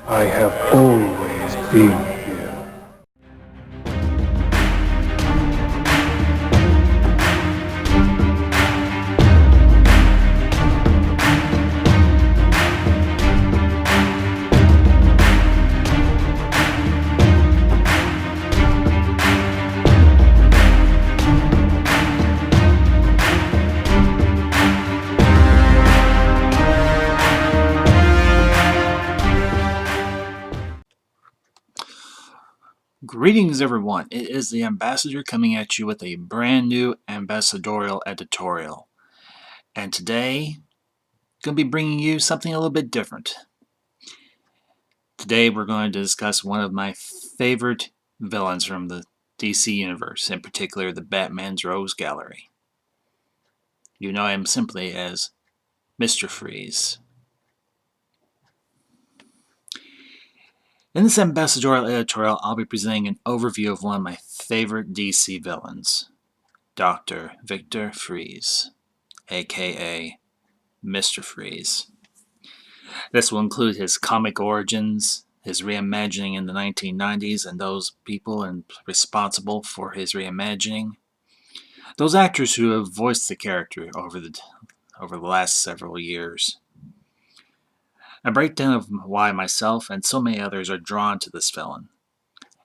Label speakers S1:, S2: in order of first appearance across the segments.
S1: I have always been here.
S2: Greetings, everyone. It is the Ambassador coming at you with a brand new ambassadorial editorial. And today, going to be bringing you something a little bit different. Today, we're going to discuss one of my favorite villains from the DC Universe, in particular the Batman's Rogues Gallery. You know him simply as Mr. Freeze. In this ambassadorial editorial, I'll be presenting an overview of one of my favorite DC villains, Dr. Victor Freeze, aka Mr. Freeze. This will include his comic origins, his reimagining in the 1990s, and those people responsible for his reimagining, those actors who have voiced the character over the last several years. A breakdown of why myself and so many others are drawn to this villain,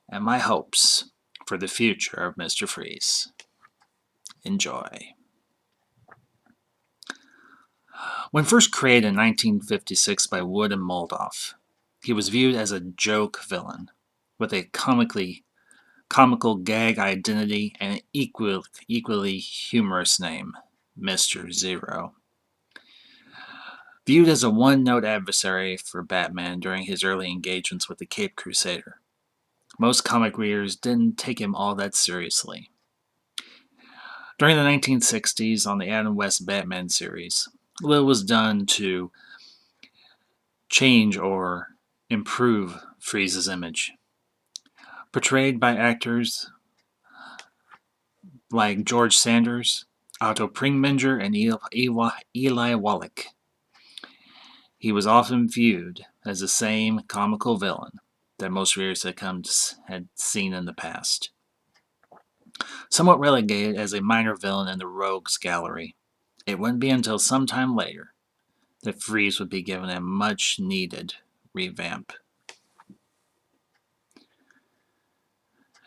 S2: and my hopes for the future of Mr. Freeze. Enjoy. When first created in 1956 by Wood and Moldoff, he was viewed as a joke villain, with a comical gag identity and an equally humorous name, Mr. Zero. Viewed as a one-note adversary for Batman during his early engagements with the Caped Crusader, most comic readers didn't take him all that seriously. During the 1960s, on the Adam West Batman series, little was done to change or improve Freeze's image. Portrayed by actors like George Sanders, Otto Preminger, and Eli Wallach, he was often viewed as the same comical villain that most readers had seen in the past. Somewhat relegated as a minor villain in the Rogues Gallery, it wouldn't be until some time later that Freeze would be given a much-needed revamp.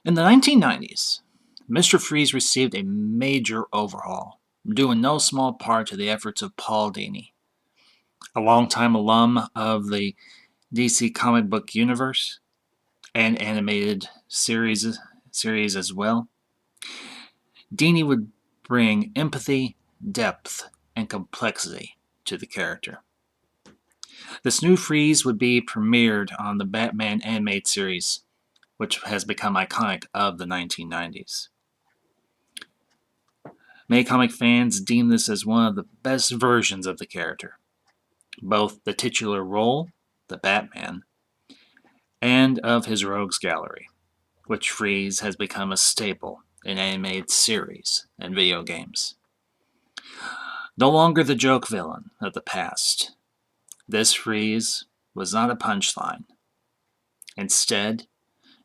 S2: In the 1990s, Mr. Freeze received a major overhaul, due in no small part to the efforts of Paul Dini, a longtime alum of the DC comic book universe and animated series as well. Dini would bring empathy, depth, and complexity to the character. This new Freeze would be premiered on the Batman animated series, which has become iconic of the 1990s. Many comic fans deem this as one of the best versions of the character, both the titular role, the Batman, and of his Rogues Gallery, which Freeze has become a staple in animated series and video games. No longer the joke villain of the past, this Freeze was not a punchline. Instead,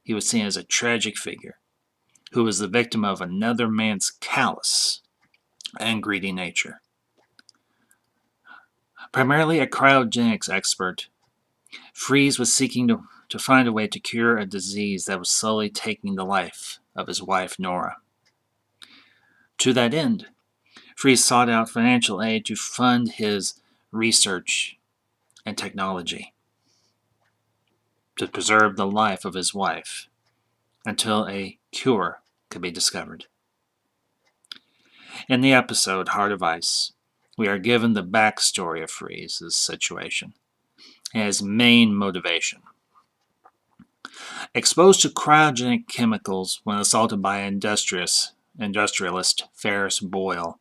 S2: he was seen as a tragic figure who was the victim of another man's callous and greedy nature. Primarily a cryogenics expert, Freeze was seeking to find a way to cure a disease that was slowly taking the life of his wife, Nora. To that end, Freeze sought out financial aid to fund his research and technology to preserve the life of his wife until a cure could be discovered. In the episode Heart of Ice, we are given the backstory of Freeze's situation and his main motivation. Exposed to cryogenic chemicals when assaulted by industrialist Ferris Boyle,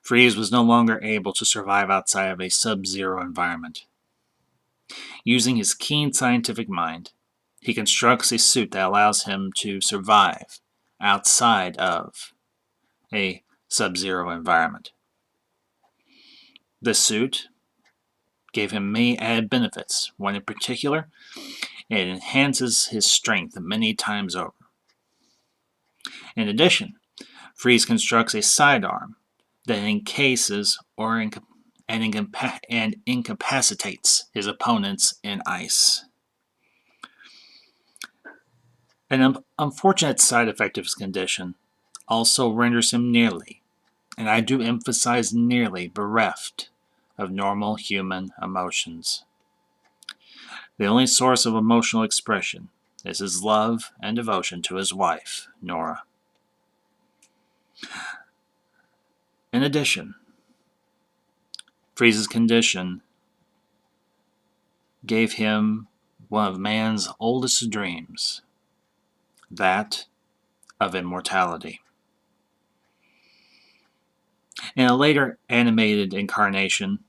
S2: Freeze was no longer able to survive outside of a sub-zero environment. Using his keen scientific mind, he constructs a suit that allows him to survive outside of a sub-zero environment. The suit gave him many added benefits. One in particular, it enhances his strength many times over. In addition, Freeze constructs a sidearm that encases and incapacitates his opponents in ice. An unfortunate side effect of his condition also renders him nearly, and I do emphasize nearly, bereft of normal human emotions. The only source of emotional expression is his love and devotion to his wife, Nora. In addition, Freeze's condition gave him one of man's oldest dreams, that of immortality. In a later animated incarnation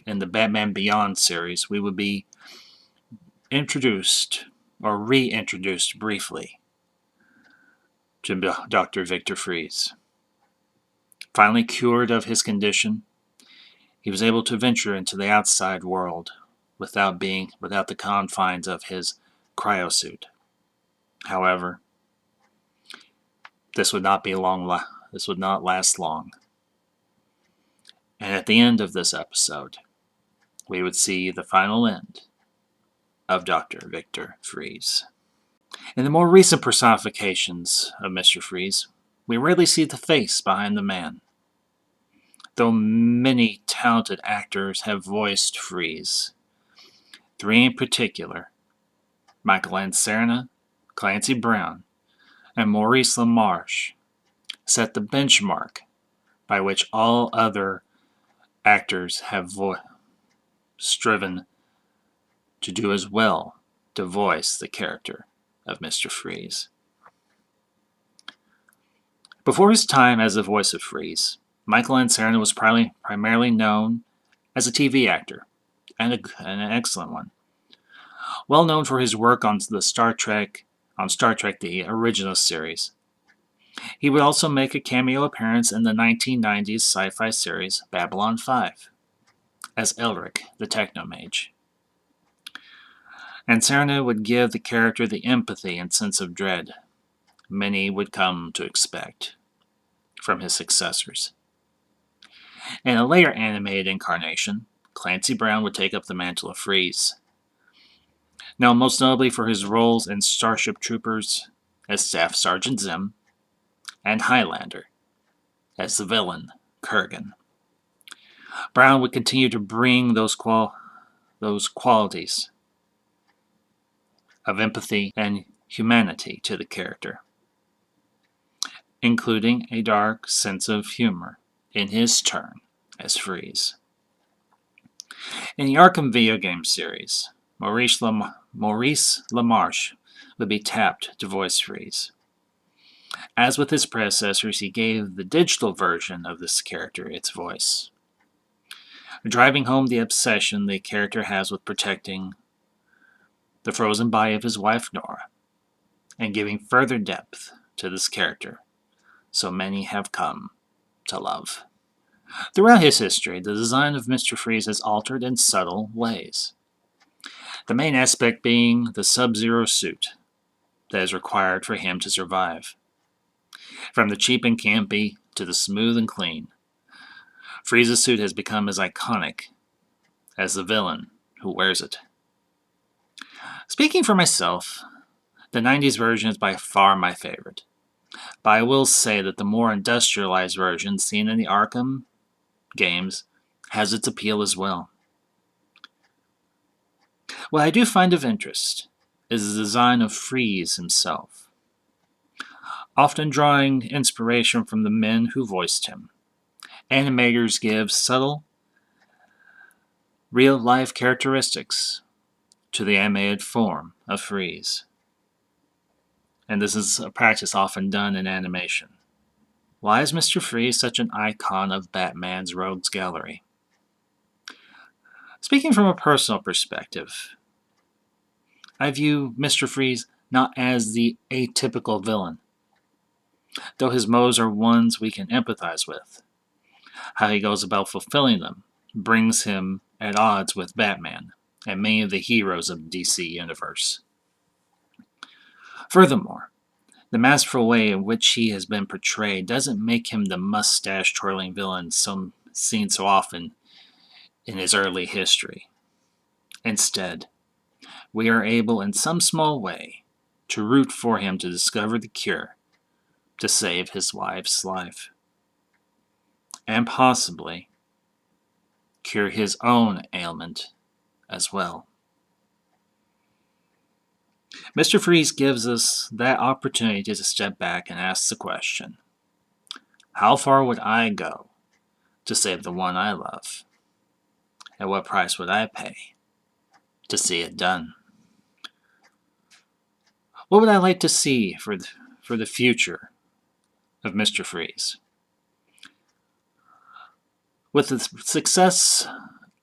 S2: in the Batman Beyond series, we would be introduced or reintroduced briefly to Dr. Victor Freeze. Finally cured of his condition, he was able to venture into the outside world without the confines of his cryosuit. However, this would not last long. And at the end of this episode, we would see the final end of Dr. Victor Freeze. In the more recent personifications of Mr. Freeze, we rarely see the face behind the man. Though many talented actors have voiced Freeze, three in particular, Michael Ansarna, Clancy Brown, and Maurice LaMarche, set the benchmark by which all other actors have striven to do as well to voice the character of Mr. Freeze. Before his time as the voice of Freeze, Michael Ansarna was primarily known as a TV actor, and an excellent one. Well known for his work on Star Trek, the original series. He would also make a cameo appearance in the 1990s sci-fi series Babylon 5 as Elric, the Technomage. Ansarna would give the character the empathy and sense of dread many would come to expect from his successors. In a later animated incarnation, Clancy Brown would take up the mantle of Freeze. Known most notably for his roles in Starship Troopers as Staff Sergeant Zim, and Highlander as the villain, Kurgan. Brown would continue to bring those qualities of empathy and humanity to the character, including a dark sense of humor in his turn as Freeze. In the Arkham video game series, Maurice LaMarche would be tapped to voice Freeze. As with his predecessors, he gave the digital version of this character its voice, driving home the obsession the character has with protecting the frozen body of his wife Nora, and giving further depth to this character so many have come to love. Throughout his history, the design of Mr. Freeze has altered in subtle ways. The main aspect being the Sub-Zero suit that is required for him to survive. From the cheap and campy to the smooth and clean, Freeze's suit has become as iconic as the villain who wears it. Speaking for myself, the 90s version is by far my favorite, but I will say that the more industrialized version seen in the Arkham games has its appeal as well. What I do find of interest is the design of Freeze himself, often drawing inspiration from the men who voiced him. Animators give subtle, real-life characteristics to the animated form of Freeze. And this is a practice often done in animation. Why is Mr. Freeze such an icon of Batman's rogues gallery? Speaking from a personal perspective, I view Mr. Freeze not as the atypical villain, though his motives are ones we can empathize with. How he goes about fulfilling them brings him at odds with Batman and many of the heroes of the DC universe. Furthermore, the masterful way in which he has been portrayed doesn't make him the mustache-twirling villain seen so often in his early history. Instead, we are able in some small way to root for him to discover the cure to save his wife's life, and possibly cure his own ailment as well. Mr. Freeze gives us that opportunity to step back and ask the question, how far would I go to save the one I love? At what price would I pay to see it done? What would I like to see for the future of Mr. Freeze? With the success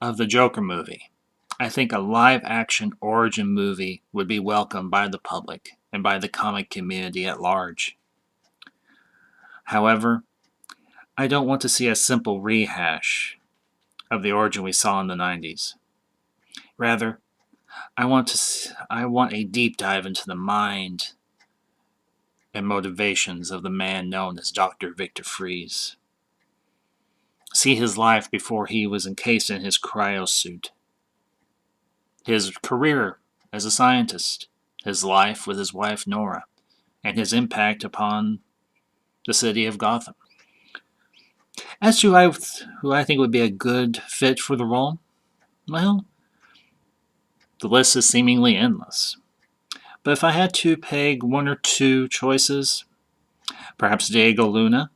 S2: of the Joker movie, I think a live-action origin movie would be welcomed by the public and by the comic community at large. However, I don't want to see a simple rehash of the origin we saw in the 90s. Rather, I want a deep dive into the mind and motivations of the man known as Dr. Victor Freeze. See his life before he was encased in his cryosuit. His career as a scientist, his life with his wife Nora, and his impact upon the city of Gotham. As to who I think would be a good fit for the role, well, the list is seemingly endless. But if I had to peg one or two choices, perhaps Diego Luna,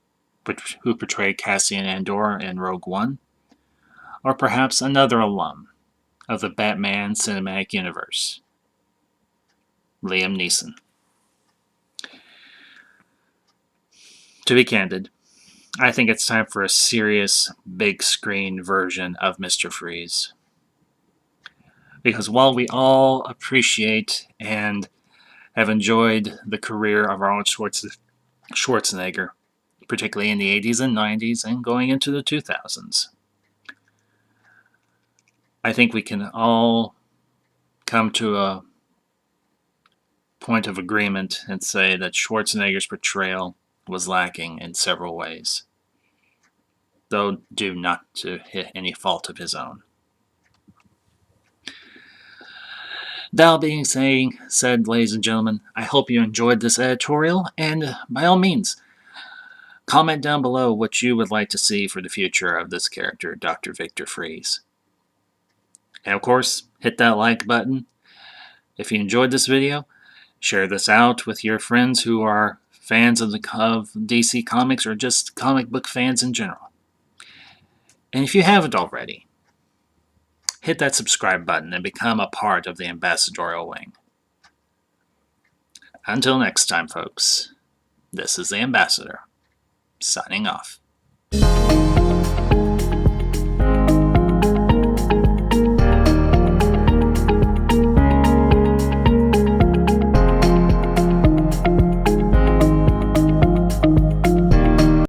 S2: who portrayed Cassian Andor in Rogue One, or perhaps another alum of the Batman cinematic universe, Liam Neeson. To be candid, I think it's time for a serious, big screen version of Mr. Freeze. Because while we all appreciate and have enjoyed the career of Arnold Schwarzenegger, particularly in the 80s and 90s and going into the 2000s, I think we can all come to a point of agreement and say that Schwarzenegger's portrayal was lacking in several ways, though due not to any fault of his own. That being said, ladies and gentlemen, I hope you enjoyed this editorial, and by all means, comment down below what you would like to see for the future of this character, Dr. Victor Freeze. And of course, hit that like button. If you enjoyed this video, share this out with your friends who are fans of DC Comics or just comic book fans in general. And if you haven't already, hit that subscribe button and become a part of the ambassadorial wing. Until next time, folks, this is the Ambassador, signing off.